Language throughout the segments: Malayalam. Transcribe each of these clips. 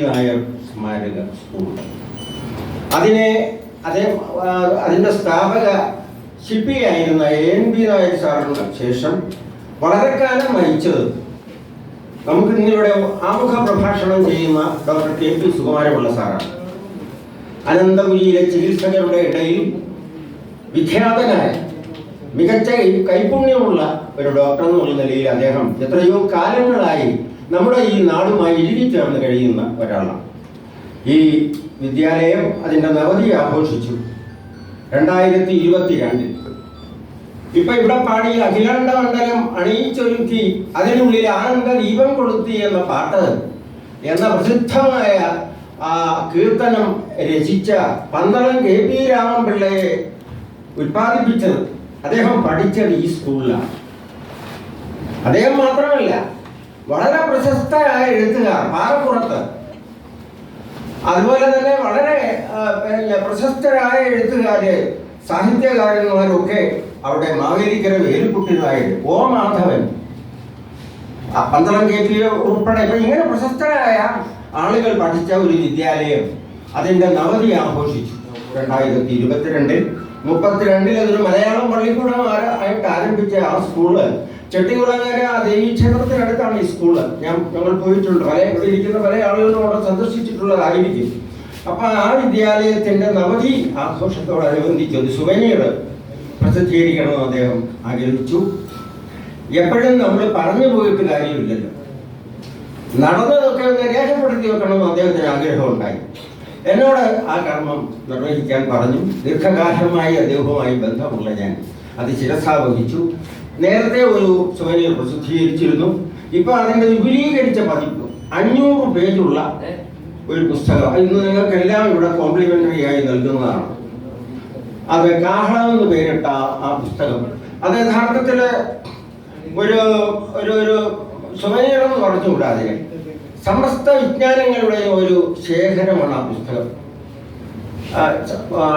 നായർ സ്മാരക സ്കൂൾ. അതിൻ്റെ സ്ഥാപക ശില്പിയായിരുന്ന ANB നായർ സാറിന് ശേഷം വളരെ കാലം നയിച്ചത് നമുക്ക് ഇന്നിവിടെ ആമുഖ പ്രഭാഷണം ചെയ്യുന്ന ഡോക്ടർ KP സുകുമാരപിള്ള സാറാണ്. അനന്തപുരിയിലെ ചികിത്സകരുടെ ഇടയിൽ വിഖ്യാതനായ മികച്ച കൈപുണ്യമുള്ള ഒരു ഡോക്ടർ എന്നുള്ള നിലയിൽ അദ്ദേഹം എത്രയോ കാലങ്ങളായി നമ്മുടെ ഈ നാടുമായി ഇഴുകിച്ചേർന്ന് കഴിയുന്ന ഒരാളാണ്. ഈ വിദ്യാലയം അതിൻ്റെ നവതി ആഘോഷിച്ചു 2022. ഇപ്പൊ ഇവിടെ പാടിയ അഖിലാണ്ട മണ്ഡലം അണിയിച്ചൊരുക്കി അതിനുള്ളിൽ ആനന്ദ ദീപം കൊളുത്തി എന്ന പാട്ട് എന്ന പ്രസിദ്ധമായ ആ കീർത്തനം രചിച്ച പന്തളം KP രാമൻപിള്ളയെ ഉത്പാദിപ്പിച്ചത് അദ്ദേഹം പഠിച്ചത് ഈ സ്കൂളിലാണ്. അദ്ദേഹം മാത്രമല്ല, വളരെ പ്രശസ്തരായ എഴുത്തുകാർ പാറപ്പുറത്ത്, അതുപോലെ തന്നെ വളരെ പ്രശസ്തരായ എഴുത്തുകാര് സാഹിത്യകാരന്മാരൊക്കെ അവിടെ മാവേലിക്കര വേലുക്കുട്ടി നായർ, O മാധവൻ, പന്തളം KP ഉൾപ്പെടെ ഇങ്ങനെ പ്രശസ്തരായ ആളുകൾ പഠിച്ച ഒരു വിദ്യാലയം അതിൻ്റെ നവതി ആഘോഷിച്ചു 2022. 32 അതൊരു മലയാളം പള്ളിക്കൂടം ആയിട്ട് ആരംഭിച്ച ആ സ്കൂള് ചെട്ടികുളങ്ങര ദേവീക്ഷേത്രത്തിനടുത്താണ് ഈ സ്കൂള്. ഞങ്ങൾ പോയിട്ടുണ്ട്, ഇവിടെ ഇരിക്കുന്ന പല ആളുകളും അവിടെ സന്ദർശിച്ചിട്ടുള്ളതായിരിക്കും. അപ്പൊ ആ വിദ്യാലയത്തിന്റെ നവതി ആഘോഷത്തോടനുബന്ധിച്ച് ഒരു സുവനീർ പ്രസിദ്ധീകരിക്കണമെന്ന് അദ്ദേഹം ആഗ്രഹിച്ചു. എപ്പോഴും നമ്മൾ പറഞ്ഞു പോയിട്ട് കാര്യമില്ലല്ലോ, നടന്നതൊക്കെ ഒന്ന് രേഖപ്പെടുത്തി വെക്കണമെന്ന് അദ്ദേഹത്തിന് ആഗ്രഹമുണ്ടായി. എന്നോട് ആ കർമ്മം നിർവഹിക്കാൻ പറഞ്ഞു. ദീർഘകാലമായി അദ്ദേഹവുമായി ബന്ധമുള്ള ഞാൻ അത് ശിരസാവഹിച്ചു. നേരത്തെ ഒരു സുവനീർ പ്രസിദ്ധീകരിച്ചിരുന്നു. ഇപ്പൊ അതിൻ്റെ വിപുലീകരിച്ച പതിപ്പ് 500 പേജുള്ള ഒരു പുസ്തകം ഇന്ന് നിങ്ങൾക്കെല്ലാം ഇവിടെ കോംപ്ലിമെന്ററി ആയി നൽകുന്നതാണ്. അത് കാഹളം എന്ന് പേരിട്ട ആ പുസ്തകം അത് യഥാർത്ഥത്തിൽ ഒരു ഒരു സുവനീർ എന്ന് പറഞ്ഞുകൂടാതെ സമസ്ത വിജ്ഞാനങ്ങളുടെ ഒരു ശേഖരമാണ് ആ പുസ്തകം.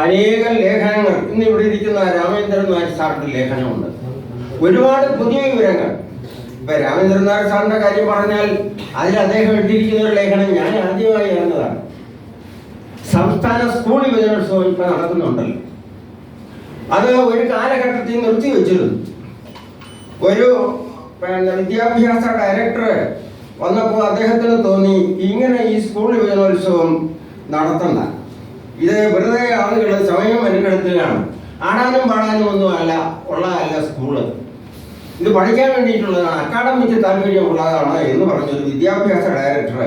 അനേകം ലേഖനങ്ങൾ, ഇന്ന് ഇവിടെ ഇരിക്കുന്ന രാമേന്ദ്രൻ നായർ സാറിന്റെ ലേഖനമുണ്ട്. ഒരുപാട് പുതിയ വിവരങ്ങൾ. ഇപ്പൊ രാമേന്ദ്രൻ നായർ സാറിന്റെ കാര്യം പറഞ്ഞാൽ അതിൽ അദ്ദേഹം എഴുതിയിരിക്കുന്ന ഒരു ലേഖനം ഞാൻ ആദ്യമായി അറിഞ്ഞതാണ്. സംസ്ഥാന സ്കൂൾ യുവജനോത്സവം ഇപ്പൊ നടക്കുന്നുണ്ടല്ലോ, അത് ഒരു കാലഘട്ടത്തിൽ നിർത്തിവെച്ചിരുന്നു. ഒരു വിദ്യാഭ്യാസ ഡയറക്ടർ വന്നപ്പോൾ അദ്ദേഹത്തിന് തോന്നി ഇങ്ങനെ ഈ സ്കൂൾ യുവജനോത്സവം നടത്തണ്ട, ഇത് വെറുതെ ആളുകൾ സമയം മെനക്കെടുത്തുകയാണ്, ആടാനും പാടാനും ഒന്നും ഉള്ളതല്ല സ്കൂള്, ഇത് പഠിക്കാൻ വേണ്ടിയിട്ടുള്ളതാണ്, അക്കാഡമിക്ക് താല്പര്യമുള്ളതാണ് എന്ന് പറഞ്ഞൊരു വിദ്യാഭ്യാസ ഡയറക്ടർ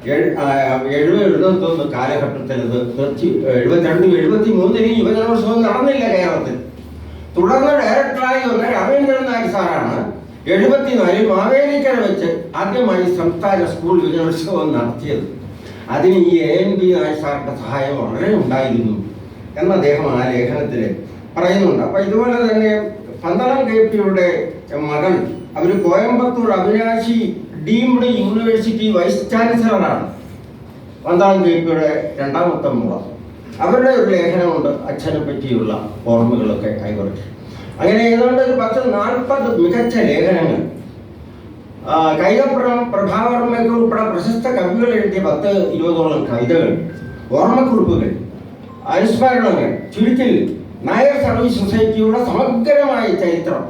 70-71 കാലഘട്ടത്തിൽ ഇത് 72-73 യുവജനോത്സവം നടന്നില്ല കേരളത്തിൽ. തുടർന്ന് ഡയറക്ടറായി വന്ന രാമേന്ദ്രൻ നായർ സാറാണ് 74 മാവേലിക്കര വെച്ച് ആദ്യമായി സംസ്ഥാന സ്കൂൾ യുവജനോത്സവം നടത്തിയത്. അതിന് ഈ ANB നായർ സാറിന്റെ സഹായം വളരെ ഉണ്ടായിരുന്നു എന്ന് അദ്ദേഹം ആ ലേഖനത്തിൽ പറയുന്നുണ്ട്. അപ്പൊ ഇതുപോലെ തന്നെ പന്തളം KPയുടെ മകൾ, അവർ കോയമ്പത്തൂർ അവിനാശി ഡീംഡ് യൂണിവേഴ്സിറ്റി വൈസ് ചാൻസലറാണ്. പന്തളം KPയുടെ രണ്ടാമത്തെ മോള. അവരുടെ ഒരു ലേഖനമുണ്ട്, അച്ഛനെ പറ്റിയുള്ള ഓർമ്മകളൊക്കെ കൈവരിച്ചു. അങ്ങനെ ഏതാണ്ട് ഒരു 10-40 മികച്ച ലേഖനങ്ങൾ, കൈതപ്പുറം പ്രഭാവർമ്മയ്ക്ക് ഉൾപ്പെടെ പ്രശസ്ത കവികൾ എഴുതിയ 10-20ഓളം കവിതകൾ, ഓർമ്മക്കുറിപ്പുകൾ, അനുസ്മരണങ്ങൾ, ചുരുക്കിൽ നായർ സർവീസ് സൊസൈറ്റിയുടെ സമഗ്രമായ ചരിത്രം,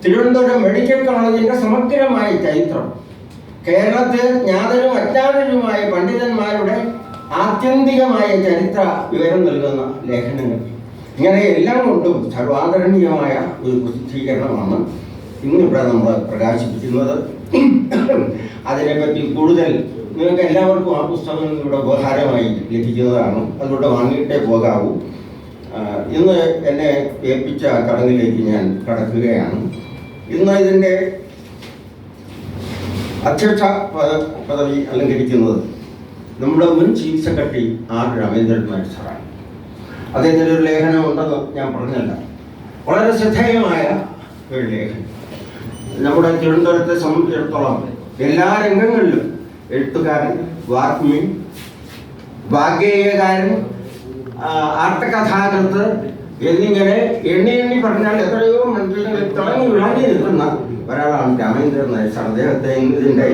തിരുവനന്തപുരം മെഡിക്കൽ കോളേജിന്റെ സമഗ്രമായ ചരിത്രം, കേരളത്തിൽ ജ്ഞാതരും അജ്ഞാതരുമായ പണ്ഡിതന്മാരുടെ ആത്യന്തികമായ ചരിത്ര വിവരം നൽകുന്ന ലേഖനങ്ങൾ, ഇങ്ങനെ എല്ലാം കൊണ്ടും സർവാദരണീയമായ ഒരു പ്രസിദ്ധീകരണമാണ് ഇന്നിവിടെ നമ്മൾ പ്രകാശിപ്പിക്കുന്നത്. അതിനെപ്പറ്റി കൂടുതൽ നിങ്ങൾക്ക് എല്ലാവർക്കും ആ പുസ്തകം ഇവിടെ ഉപഹാരമായി ലഭിക്കുന്നതാണ്, അതുകൊണ്ട് വാങ്ങിയിട്ടേ പോകാവൂ. ഇന്ന് എന്നെ ഏൽപ്പിച്ച ചടങ്ങിലേക്ക് ഞാൻ കടക്കുകയാണ്. ഇന്ന് ഇതിൻ്റെ അധ്യക്ഷ പദവി അലങ്കരിക്കുന്നത് നമ്മുടെ മുൻ chief secretary R. Ramendran Nair സാറാണ്. അദ്ദേഹത്തിൻ്റെ ഒരു ലേഖനം ഉണ്ടെന്ന് ഞാൻ പറഞ്ഞല്ല, വളരെ ശ്രദ്ധേയമായ ഒരു ലേഖനം. നമ്മുടെ തിരുവനന്തപുരത്തെ സംബന്ധിച്ചിടത്തോളം എല്ലാ രംഗങ്ങളിലും എഴുത്തുകാരൻ, വാഗ്മി, വാഗ്ഗേയകാരൻ, ആട്ടകഥാകൃത്ത് എന്നിങ്ങനെ എണ്ണി പറഞ്ഞാൽ എത്രയോ മണ്ഡലങ്ങളിൽ തിളങ്ങി വിളങ്ങി നിൽക്കുന്ന ഒരാളാണ് രാമേന്ദ്രൻ നായർ സാർ. അദ്ദേഹത്തെ ഇതിൻ്റെ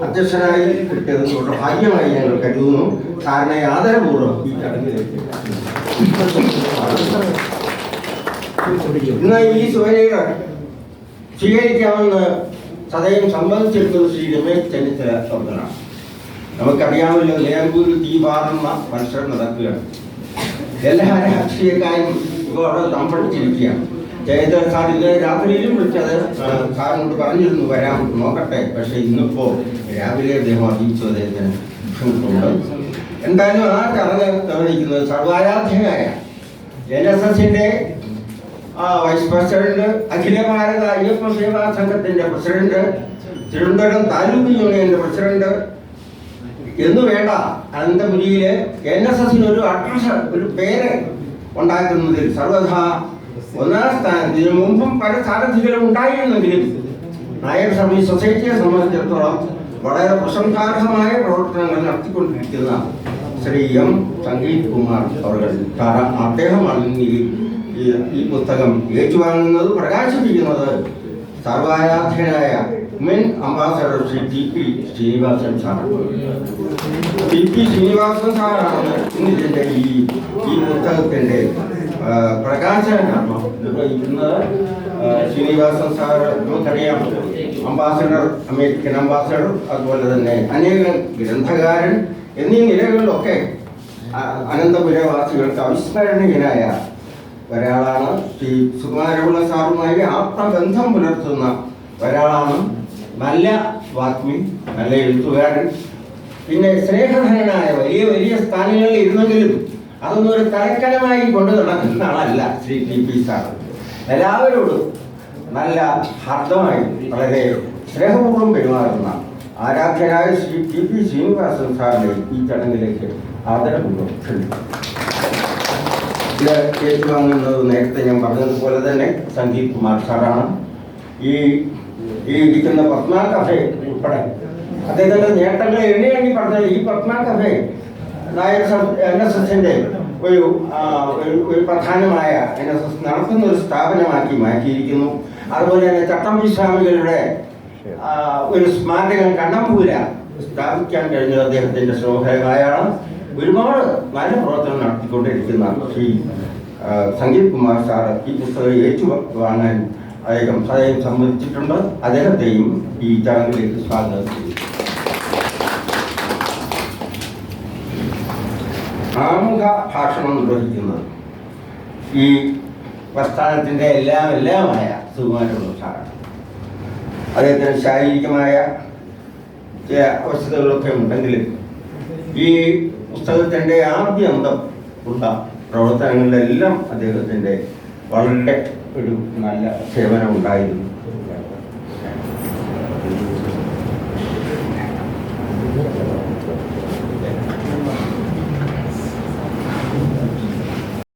അധ്യക്ഷനായി കിട്ടിയത് കൊണ്ട് ഭാഗ്യമായി ഞങ്ങൾ കരുതുന്നു. സാറിനെ ആദരപൂർവ്വം ഈ ചടങ്ങിലേക്ക് ഇന്ന് ഈ സുവനീർ സ്വീകരിക്കാമെന്ന് സദയം സംബന്ധിച്ചിരുന്നത് ശ്രീ രമേശ് ചെന്നിത്തല സ്വന്തനാണ്. നമുക്കറിയാമല്ലോ, നിലമ്പൂരിൽ തീ പാറുന്ന മത്സരം നടക്കുകയാണ്. എല്ലാ രാഷ്ട്രീയക്കാരും ഇപ്പോൾ അവിടെ തമ്പടിച്ചിരിക്കുകയാണ്. ജയദേവ സാർ ഇന്ന് രാത്രിയിലും വിളിച്ചത് സാറിനോട് പറഞ്ഞിരുന്നു വരാൻ നോക്കട്ടെ. പക്ഷെ ഇന്നിപ്പോൾ രാവിലെ അദ്ദേഹം അറിയിച്ചു അദ്ദേഹത്തിന് ബുദ്ധിമുട്ടുണ്ട്. എന്തായാലും ആ ചടങ്ങ് നിർവഹിക്കുന്നത് സർവാരാധ്യനായ NSSന്റെ വൈസ് പ്രസിഡന്റ്, അഖില ഭാരത അയ്യപ്പ സേവാ സംഘത്തിന്റെ പ്രസിഡന്റ്, തിരുവനന്തപുരം താലൂക്ക് യൂണിയന്റെ പ്രസിഡന്റ് എന്നു വേണ്ട അനന്തപുരിയിലെ NSSന് ഒരു അഡ്രസ്, ഒരു പേര് ഉണ്ടാക്കുന്നതിൽ സർവഥാ ഒന്നാം സ്ഥാനത്ത്. ഇതിനു മുമ്പും പല സാരഥികളും ഉണ്ടായിരുന്നെങ്കിലും നായർ സർവീസ് സൊസൈറ്റിയെ സംബന്ധിച്ചിടത്തോളം വളരെ പ്രശംസാർഹമായ പ്രവർത്തനങ്ങൾ നടത്തിക്കൊണ്ടിരിക്കുന്ന ശ്രീ M. സംഗീത് കുമാർ അവർ, അദ്ദേഹമാണ് ഈ പുസ്തകം ഏറ്റുവാങ്ങുന്നത്, പ്രകാശിപ്പിക്കുന്നത്. സർവാരാധ്യനായ മെൻ അംബാസഡർ ശ്രീ TP ശ്രീനിവാസൻ സാറാണ്. TP ശ്രീനിവാസൻ സാറാണ് ഇന്നിതിൻ്റെ ഈ പുസ്തകത്തിൻ്റെ പ്രകാശനം. ഇന്ന് ശ്രീനിവാസൻ സാർ നമുക്കറിയാം, അംബാസഡർ, അമേരിക്കൻ അംബാസഡർ, അതുപോലെ തന്നെ അനേകം ഗ്രന്ഥകാരൻ എന്നീ നിലകളിലൊക്കെ അനന്തപുരവാസികൾക്ക് അവിസ്മരണീയനായ ഒരാളാണ്. ശ്രീ സുകുമാരപിള്ള സാറുമായി ആത്മബന്ധം പുലർത്തുന്ന ഒരാളാണ്. നല്ല വാഗ്മി, നല്ല എഴുത്തുകാരൻ, പിന്നെ സ്നേഹധനനായ വലിയ വലിയ സ്ഥാനങ്ങളിൽ ഇരുന്നെങ്കിലും അതൊന്നും ഒരു തലക്കനമായി കൊണ്ട് നടക്കുന്ന ആളല്ല ശ്രീ TP സാർ. എല്ലാവരോടും നല്ല ഹർദ്ദമായി വളരെ സ്നേഹപൂർവ്വം പെരുമാറുന്ന ആരാധ്യനായ ശ്രീ TP ശ്രീനിവാസൻ സാറിനെ ഈ ചടങ്ങിലേക്ക് ആദരപൂർവ്വം ക്ഷണിക്കുന്നു. ഇത് ഏറ്റുവാങ്ങുന്നത് നേരത്തെ ഞാൻ പറഞ്ഞതുപോലെ തന്നെ സംഗീത് കുമാർ സാറാണ്. ഈ ഇരിക്കുന്ന പത്മ കഫേ ഉൾപ്പെടെ അദ്ദേഹത്തിൻ്റെ നേട്ടങ്ങൾ എണ്ണി പറഞ്ഞത് ഈ പത്മ കഫേ നായർ NSSന്റെ ഒരു പ്രധാനമായ NSS നടത്തുന്ന ഒരു സ്ഥാപനമാക്കി മാറ്റിയിരിക്കുന്നു. അതുപോലെ തന്നെ ചട്ടമ്പി സ്വാമികളുടെ ഒരു സ്മാരകം കണ്ണമ്പൂര സ്ഥാപിക്കാൻ കഴിഞ്ഞത് അദ്ദേഹത്തിൻ്റെ ശ്രമഫലമായാണ്. ഒരുപാട് നല്ല പ്രവർത്തനം നടത്തിക്കൊണ്ടിരിക്കുന്ന ശ്രീ സംഗീത് കുമാർ സാർ ഈ പുസ്തകം ഏറ്റുവാങ്ങാൻ അദ്ദേഹം സദയം സമ്മതിച്ചിട്ടുണ്ട്. അദ്ദേഹത്തെയും ഈ ചടങ്ങിലേക്ക് സ്വാഗതം ചെയ്തു. ആമുഖ ഭാഷണം നിർവഹിക്കുന്നത് ഈ പ്രസ്ഥാനത്തിൻ്റെ എല്ലാമായ സുകുമാരപിള്ള സാറാണ്. അദ്ദേഹത്തിന് ശാരീരികമായ ചില അവസ്ഥകളൊക്കെ ഉണ്ടെങ്കിലും ഈ പുസ്തകത്തിൻ്റെ ആദ്യന്തം ഉള്ള പ്രവർത്തനങ്ങളിലെല്ലാം അദ്ദേഹത്തിൻ്റെ വളരെ ഒരു നല്ല സേവനം ഉണ്ടായിരുന്നു.